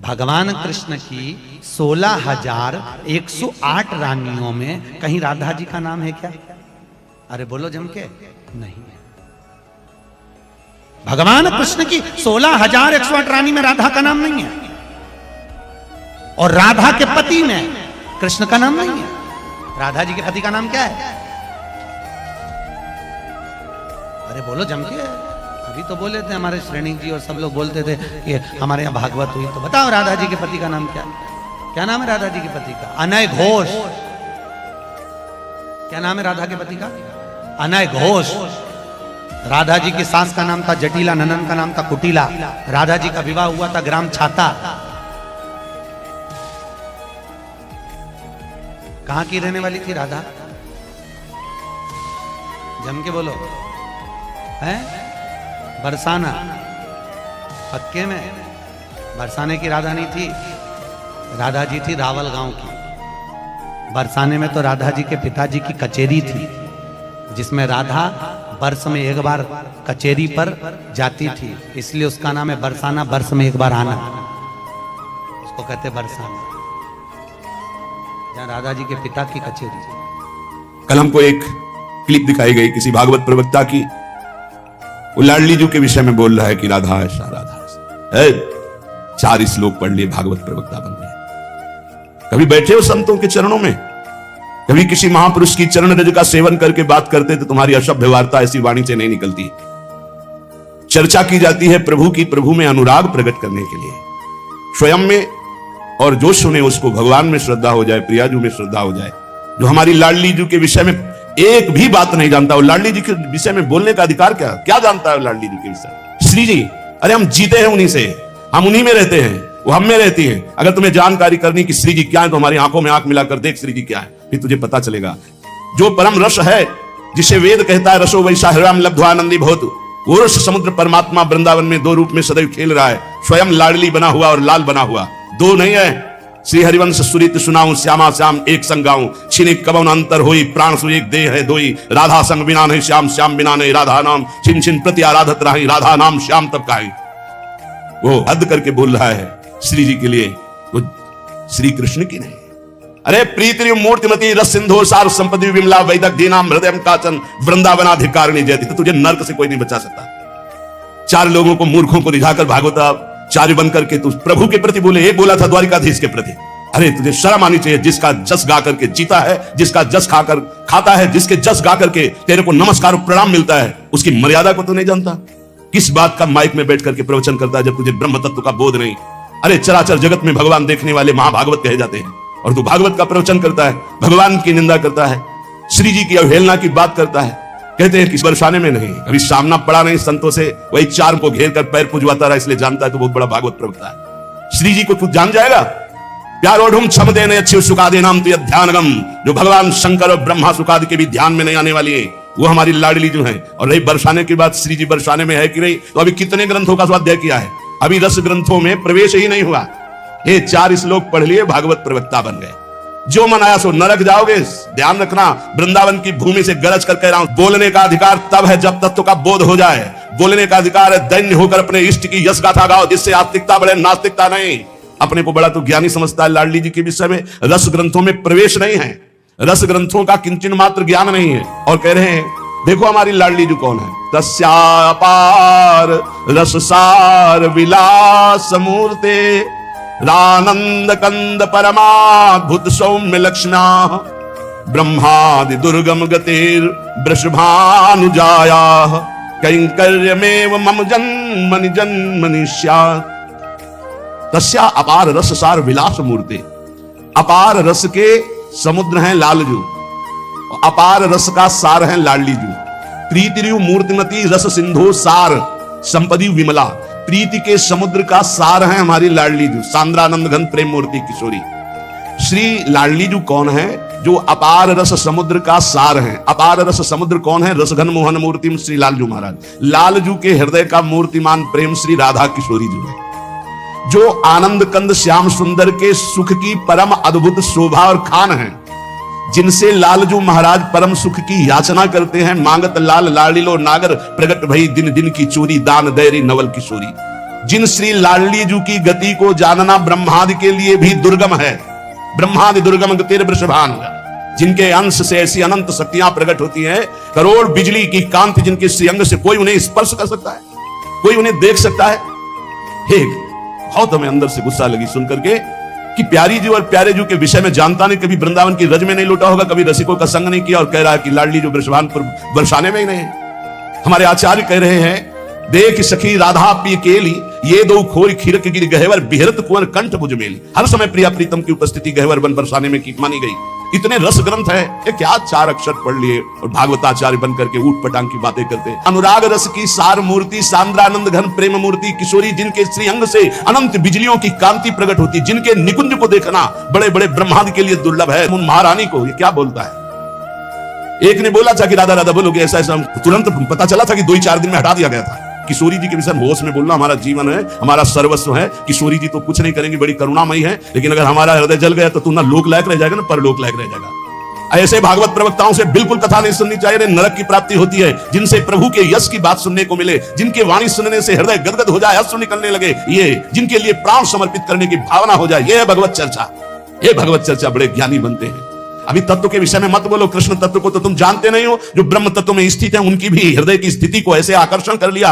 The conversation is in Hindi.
भगवान कृष्ण की 16,108 रानियों में कहीं राधा जी का नाम है क्या? अरे बोलो जम के, नहीं है। भगवान कृष्ण की 16,108 रानी में राधा का नाम नहीं है, और राधा के पति में कृष्ण का नाम नहीं है। राधा जी के पति का नाम क्या है? अरे बोलो जम के, अभी तो बोले थे हमारे श्रेणी जी और सब लोग बोलते थे कि हमारे यहाँ भागवत हुई, तो बताओ राधा जी के पति का नाम क्या है? क्या नाम है राधा जी के पति का? अनय घोष। क्या नाम है राधा के पति का? अनय घोष। राधा जी की सास का नाम था जटिला, ननन का नाम था कुटिला। राधा जी का विवाह हुआ था ग्राम छाता। कहां की रहने वाली थी राधा? जम के बोलो। हैं? बरसाना। पक्के में बरसाने की राधा नहीं थी, राधा जी थी रावल गांव की। बरसाने में तो राधा जी के पिताजी की कचेरी थी, जिसमें राधा वर्ष में एक बार कचेरी पर जाती थी, इसलिए उसका नाम है बरसाना। वर्ष में एक बार आना, उसको कहते बरसाना, जहां राधा जी के पिता की कचेरी। कल हमको एक क्लिप दिखाई गई किसी भागवत प्रवक्ता की, वो लाडली जी के विषय में बोल रहा है कि राधा ऐसा राधा ऐसा। 4 श्लोक पढ़ लिए, भागवत प्रवक्ता बन गए। कभी बैठे हो संतों के चरणों में? कभी किसी महापुरुष की चरण रज का सेवन करके बात करते तो तुम्हारी असभ्य वार्ता ऐसी वाणी से नहीं निकलती। चर्चा की जाती है प्रभु की, प्रभु में अनुराग प्रकट करने के लिए, स्वयं में, और जो सुने उसको भगवान में श्रद्धा हो जाए, प्रियाजू में श्रद्धा हो जाए। जो हमारी लाडली जी के विषय में एक भी बात नहीं जानता, वो लाडली जी के विषय में बोलने का अधिकार क्या जानता है लाडली जी के विषय? श्री जी, अरे हम जीते हैं उन्हीं से, हम उन्हीं में रहते हैं, वो हम में रहती है। अगर तुम्हें जानकारी करनी कि श्री जी क्या है, तो हमारी आंखों में आंख मिलाकर देख श्री जी क्या है, फिर तुझे पता चलेगा। जो परम रस है, जिसे वेद कहता है रसो वैसा हृदय लब्ध्वानंदी भवतु, वो रस समुद्र परमात्मा वृंदावन में 2 रूप में सदैव खेल रहा है, स्वयं लाडली बना हुआ और लाल बना हुआ। 2 नहीं है। श्री हरिवंश सुरित सुनाऊं, श्यामा श्याम एक संग गाऊं, छिनिक कबन अंतर होई, प्राण सु एक देह है दोई, राधा संग बिना नहीं श्याम, श्याम बिना नहीं राधा नाम, छिन छिन प्रति आराधत रही, राधा नाम श्याम तब काहे। वो हद करके बोल रहा है श्री जी के लिए, वो श्री कृष्ण की नहीं। अरे प्रीति मूर्तिमती रस सिंधु सार संपत्ति विमला वैदक दीनाम हृदय काचन वृंदावनाधिकारिणी जयति। तो तुझे नर्क से कोई नहीं बचा सकता। 4 लोगों को, मूर्खों को रिझाकर भागवताचार्य बनकर के तू प्रभु के प्रति बोले, एक बोला था द्वारिकाधीश के प्रति। अरे तुझे शर्म आनी चाहिए। जिसका जस गा करके जीता है, जिसका जस खाकर खाता है, जिसके जस गा करके तेरे को नमस्कार और प्रणाम मिलता है, उसकी मर्यादा को तो नहीं जानता। किस बात का माइक में बैठ करके प्रवचन करता है जब तुझे ब्रह्म तत्व का बोध नहीं? अरे चराचर जगत में भगवान देखने वाले महाभागवत कहे जाते हैं, और तू भागवत का प्रवचन करता है, भगवान की निंदा करता है, श्री जी की अवहेलना की बात करता है। कहते हैं कि बरसाने में नहीं, कभी सामना पड़ा नहीं संतों से, वही 4 को घेर कर पैर पुजवाता रहा, इसलिए जानता है तो बहुत बड़ा भागवत प्रवक्ता है। श्री जी को तू जान जाएगा। प्यारो ढूंढ क्षम देने अच्छे सुखादे नाम तुझे ध्यानगम। जो भगवान शंकर और ब्रह्मा सुखादि के भी ध्यान में नहीं आने वाली है, वो हमारी लाडली जो है। और रही बरसाने की बात, श्री जी बरसाने में है कि नहीं, तो अभी कितने ग्रंथों का स्वाध्याय किया है, अभी रस ग्रंथों में प्रवेश ही नहीं हुआ। ये 4 श्लोक पढ़ लिए, भागवत प्रवक्ता बन गए। जो मन आया सो नरक जाओगे। ध्यान रखना, वृंदावन की भूमि से गरज कर कह रहा हूं, बोलने का अधिकार तब है जब तत्व का बोध हो जाए। बोलने का अधिकार है दैन्य होकर अपने इष्ट की यश गाथा गाओ, जिससे आस्तिकता बढ़े, नास्तिकता नहीं। अपने को बड़ा तो ज्ञानी समझता है लाडली जी के विषय में। रस ग्रंथों में प्रवेश नहीं है, रस ग्रंथों का किंचन मात्र ज्ञान नहीं है। और कह रहे हैं देखो हमारी लाडली जी कौन है? तस्यापार रससार विलास मूर्ते, रानंद कंद परमाद्भुत सौम्य लक्षणा, ब्रह्मादि दुर्गम गतिर वृषभानुजाया, कैंकर्यमेव मम जन्मनि जन्मनि स्यात्। तस्या अपार रस सार विलास मूर्ते। अपार रस के समुद्र हैं लालजू, अपार रस का सार है लाडली जू। प्रीतिरु मूर्तिमती रस सिंधु सार संपदी विमला। प्रीति के समुद्र का सार है हमारी लाडली जू, सांद्रानंद घन प्रेम मूर्ति किशोरी। श्री लाडली जू कौन है? जो अपार रस समुद्र का सार है। अपार रस समुद्र कौन है? रसघन मोहन मूर्ति श्री लालजू महाराज। लालजू के हृदय का मूर्तिमान प्रेम श्री राधा किशोरी जी है। जो आनंद कंद श्याम सुंदर के सुख की परम अद्भुत शोभा और खान है, जिनसे लालजू महाराज परम सुख की याचना करते हैं। मांगत लाल लाडिलो नागर, प्रगट भई दिन दिन की चोरी, दान दैरी नवल किशोरी। जिन श्री लाडली जी की गति को जानना ब्रह्मादि के लिए भी दुर्गम है। ब्रह्मादि दुर्गम गतिर वृषभान, जिनके अंश से ऐसी अनंत शक्तियां प्रकट होती हैं, करोड़ बिजली की कांति जिनके श्रीअंग से कोई उन्हें स्पर्श कर सकता है, कोई उन्हें देख सकता है। बहुत हमें अंदर से गुस्सा लगी सुनकर के कि प्यारी जी और प्यारे जी के विषय में जानता नहीं, कभी वृंदावन की रज में नहीं लौटा होगा, कभी रसिकों का संग नहीं किया, और कह रहा है कि लाडली जो वृषभानपुर बरसाने में ही नहीं है। हमारे आचार्य कह रहे हैं, देख सखी राधा पी केली, ये दो खोरी खीरक गिर गहवर, बिहरत कुंवर कंठ भुज मेली। हर समय प्रिया प्रीतम की उपस्थिति गहवर बन बरसाने में की मानी गई। इतने रस ग्रंथ है कि क्या 4 अक्षर पढ़ लिए और भागवताचार्य बन करके ऊट पटांग की बातें करते हैं। अनुराग रस की सार मूर्ति, सांद्रानंद घन प्रेम मूर्ति किशोरी, जिनके श्री अंग से अनंत बिजलियों की कांति प्रकट होती, जिनके निकुंज को देखना बड़े बड़े ब्रह्मांड के लिए दुर्लभ है। उन महारानी को ये क्या बोलता है। एक ने बोला था कि राधा राधा बोलोगे, ऐसा ऐसा, तुरंत पता चला था कि 2-4 दिन में हटा दिया गया था। किशोरी जी के विषय होश में बोलना हमारा जीवन है, हमारा सर्वस्व है। किशोरी जी तो कुछ नहीं करेंगी, बड़ी करुणामयी है, लेकिन अगर हमारा हृदय जल गया तो तू ना लोक लायक रह जाएगा ना परलोक लायक रह जाएगा। ऐसे भागवत प्रवक्ताओं से बिल्कुल कथा नहीं सुननी चाहिए। नरक की प्राप्ति होती है जिनसे प्रभु के यश की बात सुनने को मिले, जिनके वाणी सुनने से हृदय गदगद हो जाए, अश्रु निकलने लगे, ये जिनके लिए प्राण समर्पित करने की भावना हो जाए, ये है भगवत चर्चा। ये भगवत चर्चा बड़े ज्ञानी बनते हैं। अभी तत्व के विषय में मत बोलो, कृष्ण तत्व को तो तुम जानते नहीं हो। जो ब्रह्म तत्व में स्थित है उनकी भी हृदय की स्थिति को ऐसे आकर्षण कर लिया।